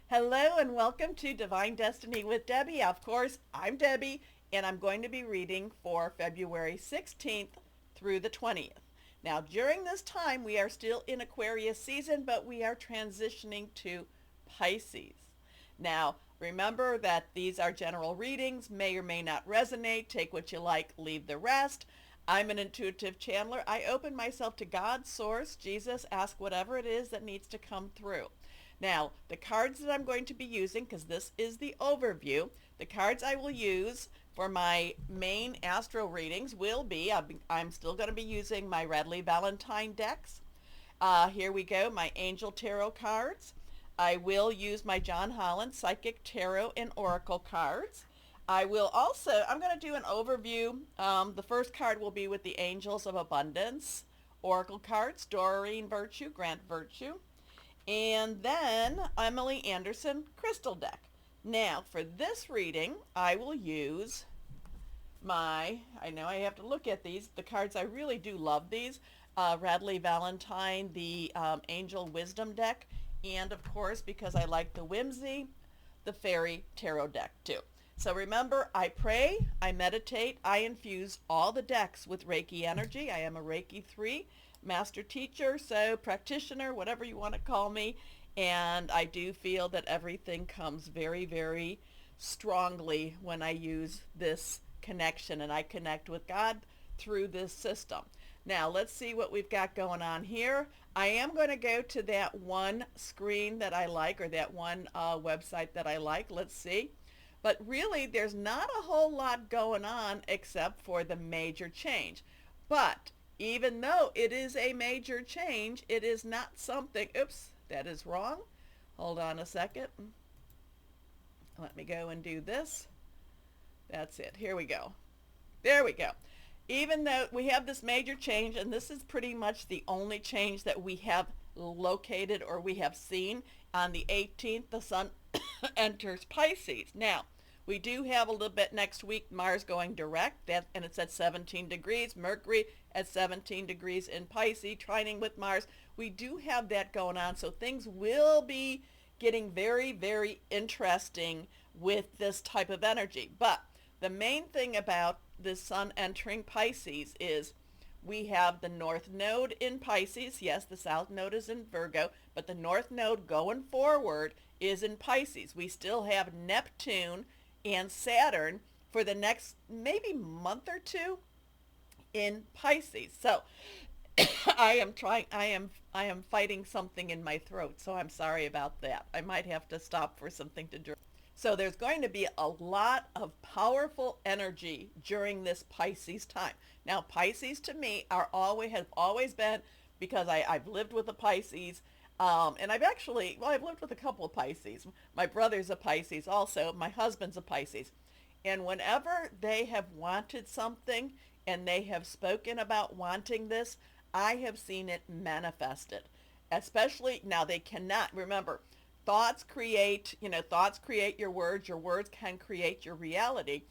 Hello and welcome to Divine Destiny with Debbie. Of course, I'm Debbie and I'm going to be reading for February 16th through the 20th. Now, during this time, we are still in Aquarius season, but we are transitioning to Pisces. Now, remember that these are general readings, may or may not resonate. Take what you like, leave the rest. I'm an intuitive channeler. I open myself to God, Source, Jesus, ask whatever it is that needs to come through. Now, the cards that I'm going to be using, because this is the overview, the cards I will use for my main astro readings will be, I'm still going to be using my Radley Valentine decks. Here we go, my Angel Tarot cards. I will use my John Holland Psychic Tarot and Oracle cards. I'm going to do an overview. The first card will be with the Angels of Abundance Oracle cards, Doreen Virtue, Grant Virtue. And then Emily Anderson Crystal deck. Now, for this reading, I will use I know I have to look at these, the cards, I really do love these. Radley Valentine, the Angel Wisdom deck, and of course, because I like the whimsy, the Fairy Tarot deck too. So remember, I pray, I meditate, I infuse all the decks with Reiki energy. I am a Reiki 3 master teacher, so practitioner, whatever you want to call me. And I do feel that everything comes very, very strongly when I use this connection and I connect with God through this system. Now, let's see what we've got going on here. I am going to go to that one screen that I like, or that one website that I like. Let's see. But really, there's not a whole lot going on except for the major change. But even though it is a major change, it is not something, oops, that is wrong. Hold on a second. Let me go and do this. That's it. Here we go. There we go. Even though we have this major change, and this is pretty much the only change that we have located or we have seen, on the 18th, the sun enters Pisces. Now, we do have a little bit next week, Mars going direct, and it's at 17 degrees. Mercury at 17 degrees in Pisces, trining with Mars. We do have that going on, so things will be getting very, very interesting with this type of energy. But the main thing about this sun entering Pisces is we have the North Node in Pisces. Yes, the South Node is in Virgo, but the North Node going forward is in Pisces. We still have Neptune and Saturn for the next maybe month or two in Pisces. So I am fighting something in my throat, so I'm sorry about that. I might have to stop for something to drink. So there's going to be a lot of powerful energy during this Pisces time. Now, Pisces to me have always been, because I've lived with a Pisces, and I've lived with a couple of Pisces. My brother's a Pisces also. My husband's a Pisces. And whenever they have wanted something and they have spoken about wanting this, I have seen it manifested. Especially, now they cannot, remember, thoughts create your words can create your reality.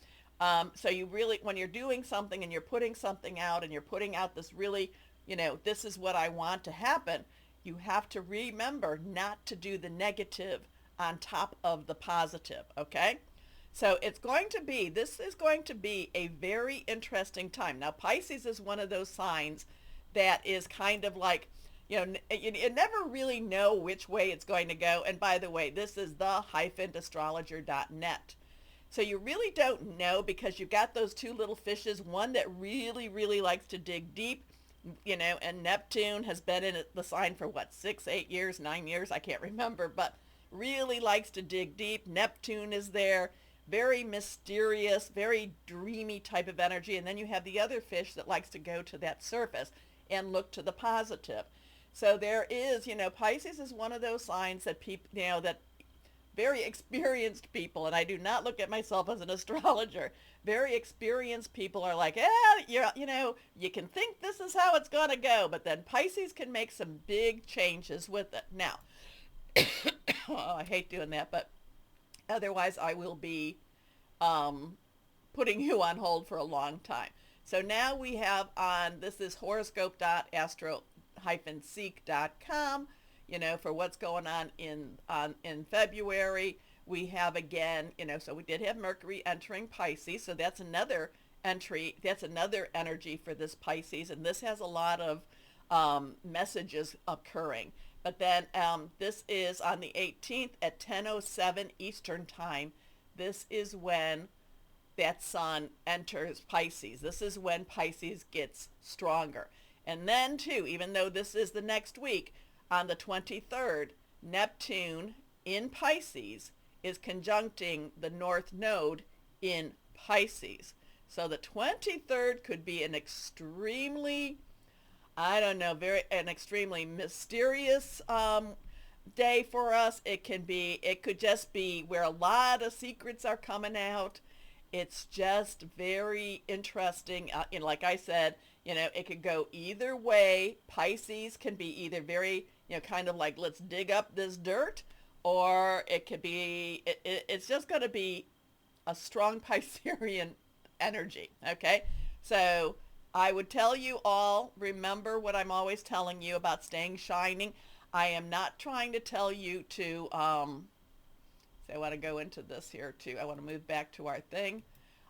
So you really, when you're doing something and you're putting something out and you're putting out this really, this is what I want to happen, you have to remember not to do the negative on top of the positive, okay? So this is going to be a very interesting time. Now, Pisces is one of those signs that is kind of like, you never really know which way it's going to go. And by the way, this is the-astrologer.net. So you really don't know, because you've got those two little fishes, one that really, really likes to dig deep, and Neptune has been in the sign for 6, 8 years, 9 years, I can't remember, but really likes to dig deep. Neptune is there, very mysterious, very dreamy type of energy. And then you have the other fish that likes to go to that surface and look to the positive. So there is, Pisces is one of those signs that people, that very experienced people, and I do not look at myself as an astrologer, very experienced people are like, you can think this is how it's going to go, but then Pisces can make some big changes with it. Now, I hate doing that, but otherwise I will be putting you on hold for a long time. So now we have this is horoscope.astro-seek.com. for what's going on in February. We have again, so we did have Mercury entering Pisces, so that's another entry, that's another energy for this Pisces, and this has a lot of messages occurring. But then this is on the 18th at 10:07 Eastern Time. This is when that sun enters Pisces. This is when Pisces gets stronger. And then too, even though this is the next week, on the 23rd, Neptune in Pisces is conjuncting the North Node in Pisces. So the 23rd could be an extremely, I don't know, an extremely mysterious day for us. It could just be where a lot of secrets are coming out. It's just very interesting. Like I said, it could go either way. Pisces can be either very, kind of like, let's dig up this dirt, or it could be, it's just going to be a strong Piscean energy. Okay. So I would tell you all, remember what I'm always telling you about staying shining. I am not trying to tell you to, so I want to go into this here too. I want to move back to our thing.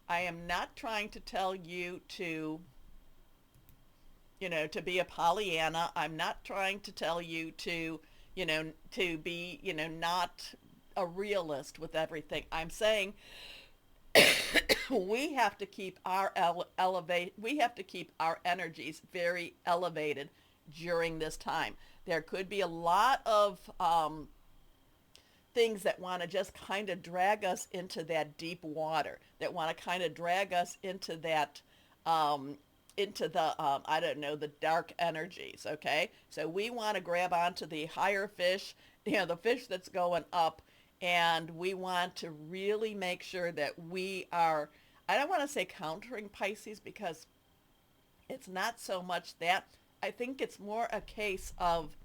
I am not trying to tell you to, to be a Pollyanna. I'm not trying to tell you to, to be, not a realist with everything. I'm saying we have to keep our we have to keep our energies very elevated during this time. There could be a lot of things that want to just kind of drag us into that deep water, that want to kind of drag us into that into the I don't know, the dark energies. Okay, so we want to grab onto the higher fish, the fish that's going up, and we want to really make sure that we are, I don't want to say countering Pisces, because it's not so much that. I think it's more a case of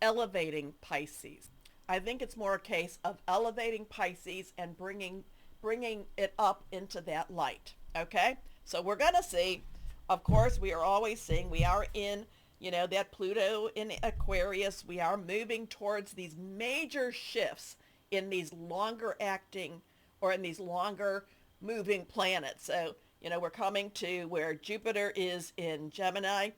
elevating Pisces. I think it's more a case of elevating Pisces and bringing it up into that light. Okay, so we're going to see, of course, we are always seeing, we are in, that Pluto in Aquarius. We are moving towards these major shifts in these longer acting, or in these longer moving planets. So, we're coming to where Jupiter is in Gemini,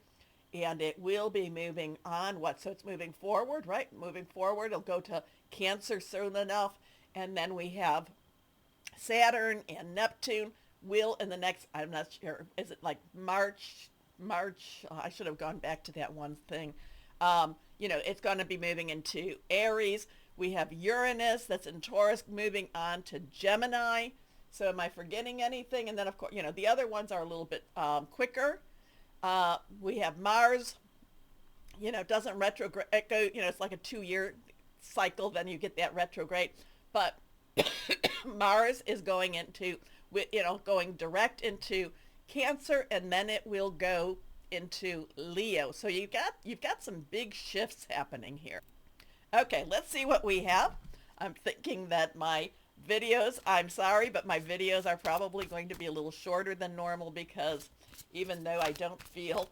and it will be moving on so it's moving forward, right? Moving forward, it'll go to Cancer soon enough, and then we have Saturn and Neptune will in the next, I'm not sure, is it like March, I should have gone back to that one thing. It's going to be moving into Aries. We have Uranus that's in Taurus moving on to Gemini. So am I forgetting anything? And then, of course, the other ones are a little bit quicker. We have Mars, doesn't retrograde. It's like a 2-year cycle. Then you get that retrograde. But Mars is going into, going direct into Cancer, and then it will go into Leo. So you've got some big shifts happening here. Okay, let's see what we have. I'm thinking that my videos, I'm sorry, but my videos are probably going to be a little shorter than normal, because even though I don't feel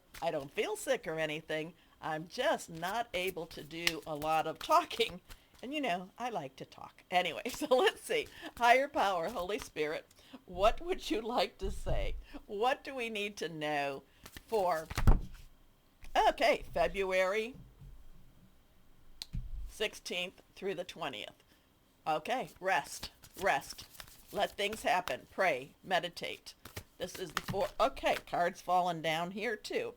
sick or anything, I'm just not able to do a lot of talking. And I like to talk. Anyway, so let's see. Higher power, Holy Spirit, what would you like to say? What do we need to know for, okay, February 16th through the 20th. Okay, rest. Let things happen. Pray, meditate. This is the 4. Okay, cards falling down here too.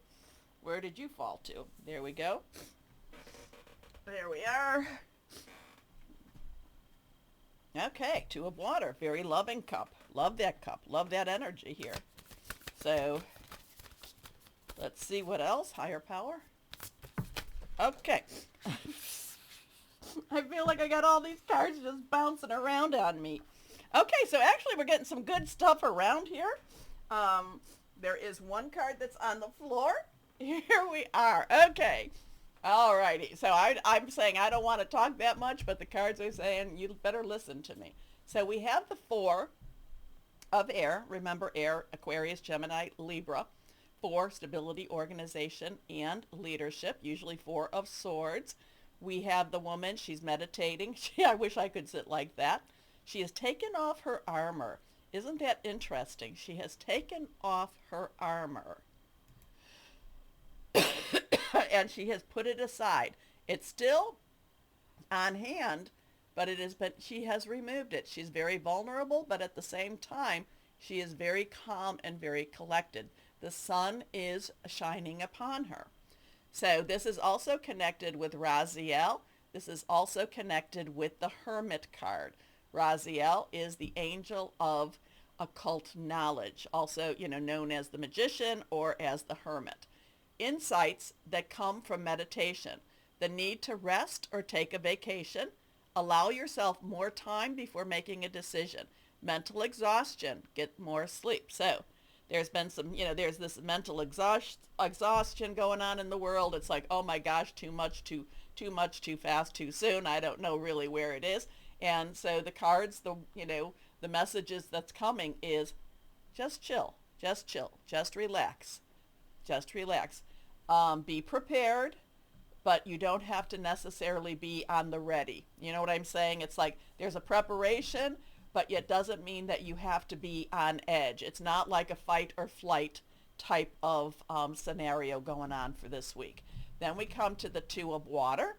Where did you fall to? There we go. There we are. Okay, 2 of water. Very loving cup. Love that cup. Love that energy here. So, let's see what else. Higher power. Okay. I feel like I got all these cards just bouncing around on me. Okay, so actually we're getting some good stuff around here. There is one card that's on the floor. Here we are. Okay. Alrighty. So I'm saying I don't want to talk that much, but the cards are saying you better listen to me. So we have the 4 of air. Remember, air, Aquarius, Gemini, Libra. 4, stability, organization, and leadership. Usually 4 of swords. We have the woman, she's meditating. I wish I could sit like that. She has taken off her armor. Isn't that interesting? She has taken off her armor and she has put it aside. It's still on hand, but it has been, she has removed it. She's very vulnerable, but at the same time, she is very calm and very collected. The sun is shining upon her. So this is also connected with Raziel. This is also connected with the Hermit card. Raziel is the angel of occult knowledge, also, known as the magician or as the hermit. Insights that come from meditation, the need to rest or take a vacation, allow yourself more time before making a decision, mental exhaustion, get more sleep. So there's been some, there's this mental exhaustion going on in the world. It's like, oh my gosh, too much, too much, too fast, too soon. I don't know really where it is. And so the cards, the messages that's coming is just chill, just relax, just relax. Be prepared, but you don't have to necessarily be on the ready. You know what I'm saying? It's like there's a preparation, but it doesn't mean that you have to be on edge. It's not like a fight or flight type of scenario going on for this week. Then we come to the Two of Water.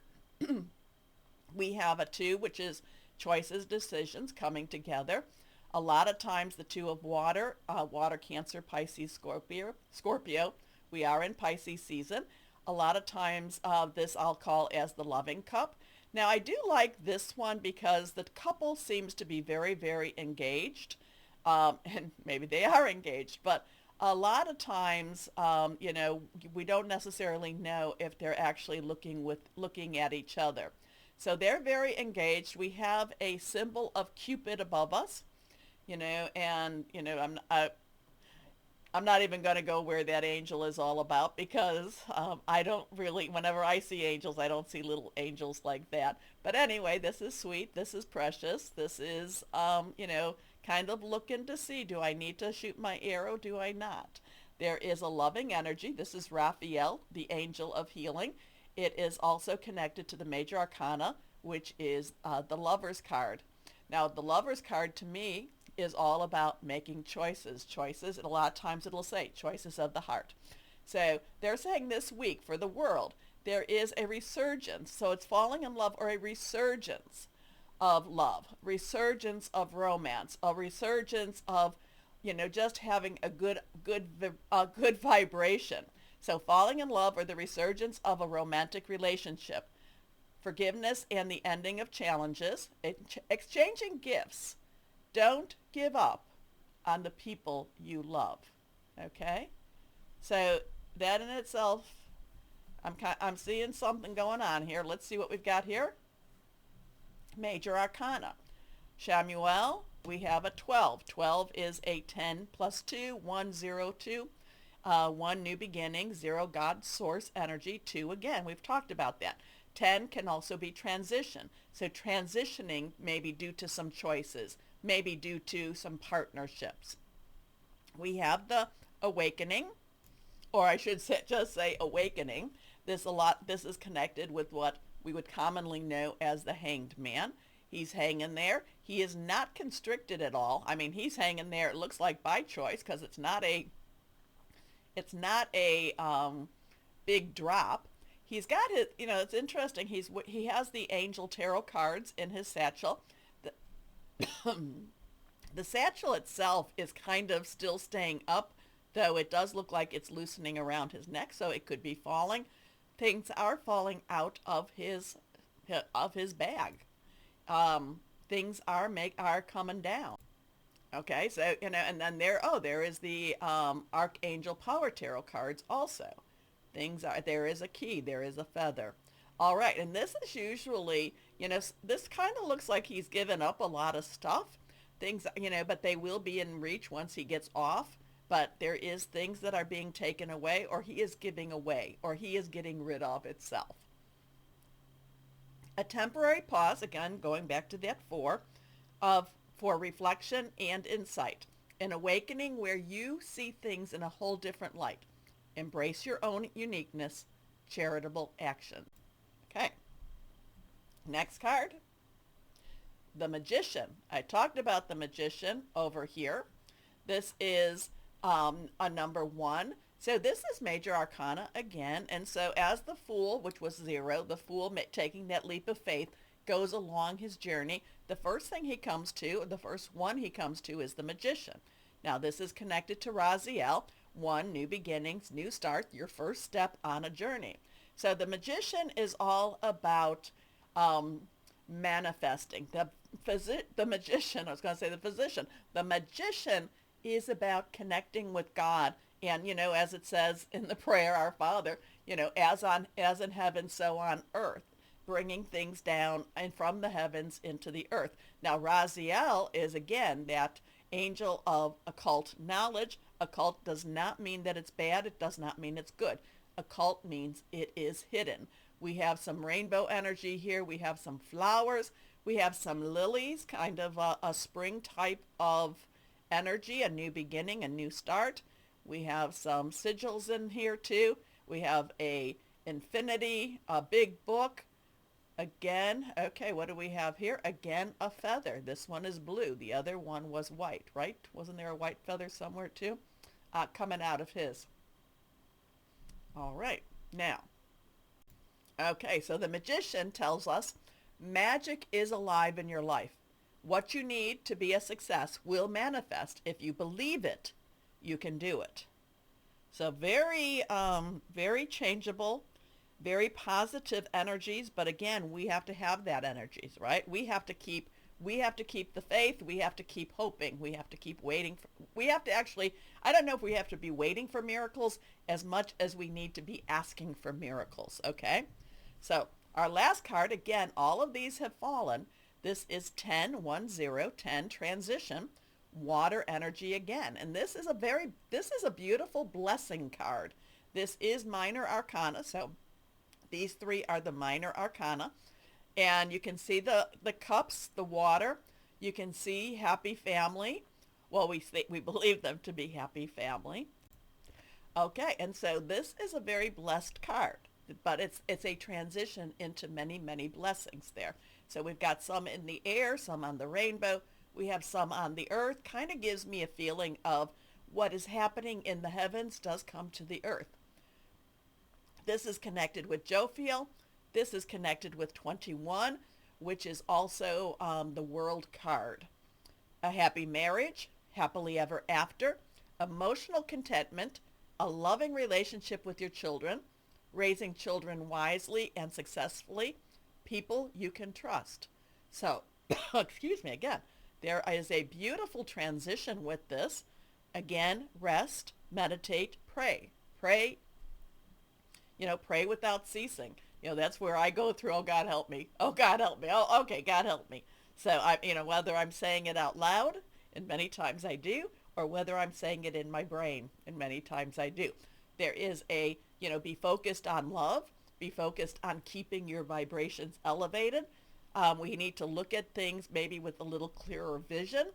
We have a two, which is choices, decisions coming together. A lot of times the Two of Water, water, Cancer, Pisces, Scorpio. We are in Pisces season. A lot of times this I'll call as the loving cup. Now I do like this one because the couple seems to be very, very engaged. And maybe they are engaged, but a lot of times, we don't necessarily know if they're actually looking at each other. So they're very engaged. We have a symbol of Cupid above us, and, I'm not even going to go where that angel is all about because I don't really, whenever I see angels, I don't see little angels like that. But anyway, this is sweet. This is precious. This is, kind of looking to see, do I need to shoot my arrow? Do I not? There is a loving energy. This is Raphael, the angel of healing. It is also connected to the major arcana, which is the Lover's card. Now, the Lover's card to me is all about making choices. Choices, and a lot of times it'll say choices of the heart. So they're saying this week for the world, there is a resurgence. So it's falling in love or a resurgence of love, resurgence of romance, a resurgence of, just having a good vibration. So falling in love or the resurgence of a romantic relationship, forgiveness and the ending of challenges, exchanging gifts. Don't give up on the people you love. Okay? So that in itself, I'm seeing something going on here. Let's see what we've got here. Major arcana. Shamuel, we have a 12. 12 is a 10 plus 2, 1, 0, 2. 1, new beginning, 0, God, source, energy, 2, again, we've talked about that. 10 can also be transition. So transitioning may be due to some choices, maybe due to some partnerships. We have the awakening, or I should just say awakening. This is connected with what we would commonly know as the Hanged Man. He's hanging there. He is not constricted at all. I mean, he's hanging there, it looks like by choice, because it's not a big drop. He's got his, it's interesting. He has the Angel Tarot cards in his satchel. The satchel itself is kind of still staying up, though it does look like it's loosening around his neck, so it could be falling. Things are falling out of his bag. Things are coming down. Okay, so, and then there is the Archangel Power Tarot cards also. There is a key, there is a feather. All right, and this is usually, this kind of looks like he's given up a lot of stuff. Things, but they will be in reach once he gets off. But there is things that are being taken away, or he is giving away, or he is getting rid of itself. A temporary pause, again, going back to that 4, for reflection and insight. An awakening where you see things in a whole different light. Embrace your own uniqueness, charitable action. Okay. Next card, the Magician. I talked about the Magician over here. This is a number 1. So this is Major Arcana again. And so as the Fool, which was 0, the Fool taking that leap of faith, goes along his journey, the first thing he comes to, the first one he comes to, is the Magician. Now this is connected to Raziel, 1, new beginnings, new start, your first step on a journey. So the Magician is all about manifesting. The Magician, I was going to say the physician, the Magician is about connecting with God. And, as it says in the prayer, Our Father, as in heaven, so on earth, bringing things down and from the heavens into the earth. Now, Raziel is, again, that angel of occult knowledge. Occult does not mean that it's bad. It does not mean it's good. Occult means it is hidden. We have some rainbow energy here. We have some flowers. We have some lilies, kind of a spring type of energy, a new beginning, a new start. We have some sigils in here too. We have a infinity, a big book. Again, okay, what do we have here? Again, a feather. This one is blue. The other one was white, right? Wasn't there a white feather somewhere too? Coming out of his. All right, now. Okay, so the Magician tells us magic is alive in your life. What you need to be a success will manifest. If you believe it, you can do it. So very, very changeable, very positive energies. But again, we have to have that energies, right? We have to keep the faith. We have to keep hoping. We have to keep waiting. We have to actually, I don't know if we have to be waiting for miracles as much as we need to be asking for miracles. Okay. So our last card, again, all of these have fallen. This is 10, 1, 0, 10, transition, water energy again. And this is a beautiful blessing card. This is minor arcana. So these 3 are the minor arcana. And you can see the cups, the water. You can see happy family. Well, we believe them to be happy family. Okay, and so this is a very blessed card, but it's a transition into many, many blessings there. So we've got some in the air, some on the rainbow. We have some on the earth. Kind of gives me a feeling of what is happening in the heavens does come to the earth. This is connected with Jophiel. This is connected with 21, which is also the world card. A happy marriage, happily ever after, emotional contentment, a loving relationship with your children, raising children wisely and successfully, people you can trust. So, excuse me again, there is a beautiful transition with this. Again, rest, meditate, pray. Pray, pray without ceasing. That's where I go through, oh, God, help me. Oh, God, help me. Oh, okay, God, help me. So, whether I'm saying it out loud, and many times I do, or whether I'm saying it in my brain, and many times I do. There is a, be focused on love, be focused on keeping your vibrations elevated. We need to look at things maybe with a little clearer vision.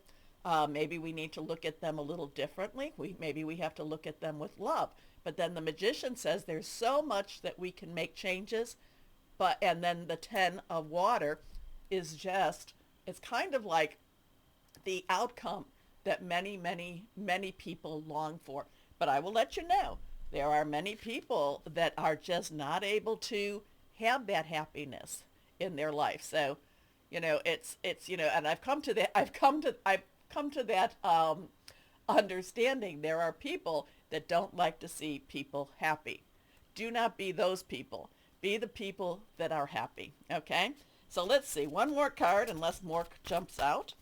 Maybe we need to look at them a little differently. Maybe we have to look at them with love. But then the Magician says there's so much that we can make changes. And then the 10 of water is just, it's kind of like the outcome that many, many, many people long for. But I will let you know, there are many people that are just not able to have that happiness in their life. So, it's and I've come to that understanding. There are people that don't like to see people happy. Do not be those people. Be the people that are happy. Okay? So let's see. One more card, unless more jumps out.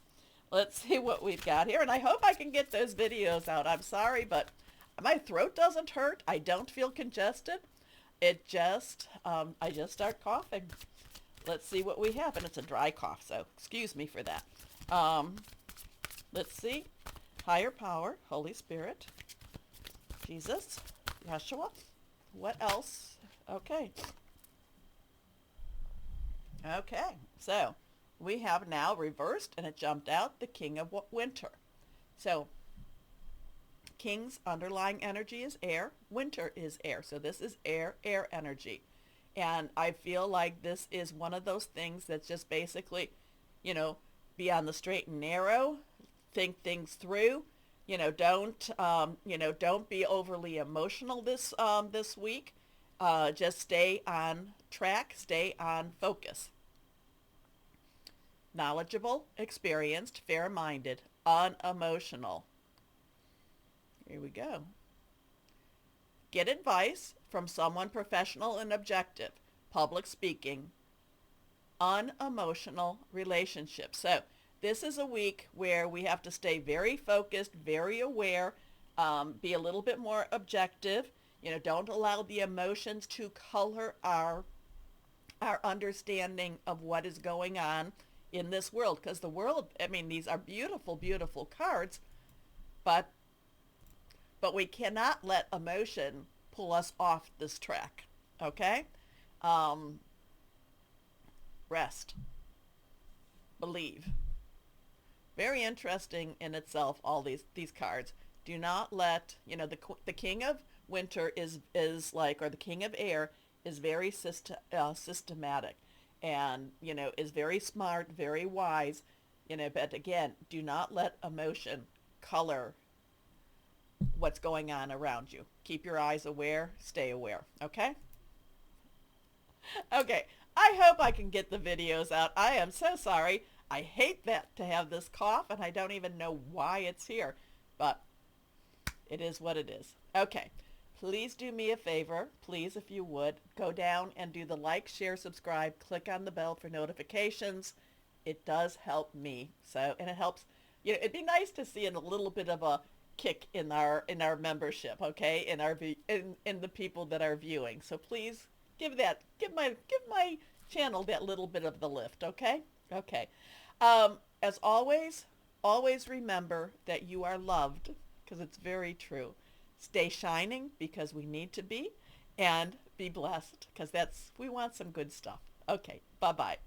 Let's see what we've got here. And I hope I can get those videos out. I'm sorry, but my throat doesn't hurt. I don't feel congested. It just, I just start coughing. Let's see what we have. And it's a dry cough, so excuse me for that. Let's see. Higher power, Holy Spirit, Jesus, Yeshua. What else? Okay. Okay, so we have now reversed, and it jumped out, the King of Winter. So King's underlying energy is air. Winter is air. So this is air energy. And I feel like this is one of those things that's just basically, you know, be on the straight and narrow, think things through. Don't be overly emotional this week. Just stay on track, stay on focus. Knowledgeable, experienced, fair-minded, unemotional. Here we go. Get advice from someone professional and objective. Public speaking. Unemotional relationships. So this is a week where we have to stay very focused, very aware, be a little bit more objective. Don't allow the emotions to color our understanding of what is going on in this world. Because the world, I mean, these are beautiful, beautiful cards, but we cannot let emotion pull us off this track. Okay? Rest. Believe. Very interesting in itself, all these cards. Do not let, the King of Winter is like, or the King of Air is very systematic, and, is very smart, very wise, but again, do not let emotion color what's going on around you. Keep your eyes aware, stay aware, okay? Okay, I hope I can get the videos out. I am so sorry. I hate that to have this cough, and I don't even know why it's here, but it is what it is. Okay, please do me a favor. Please, if you would, go down and do the like, share, subscribe, click on the bell for notifications. It does help me. So, and it helps, it'd be nice to see a little bit of a kick in our membership, okay, in the people that are viewing. So please give my channel that little bit of the lift, okay? Okay. As always remember that you are loved, because it's very true. Stay shining, because we need to be, and be blessed, because we want some good stuff. Okay, bye-bye.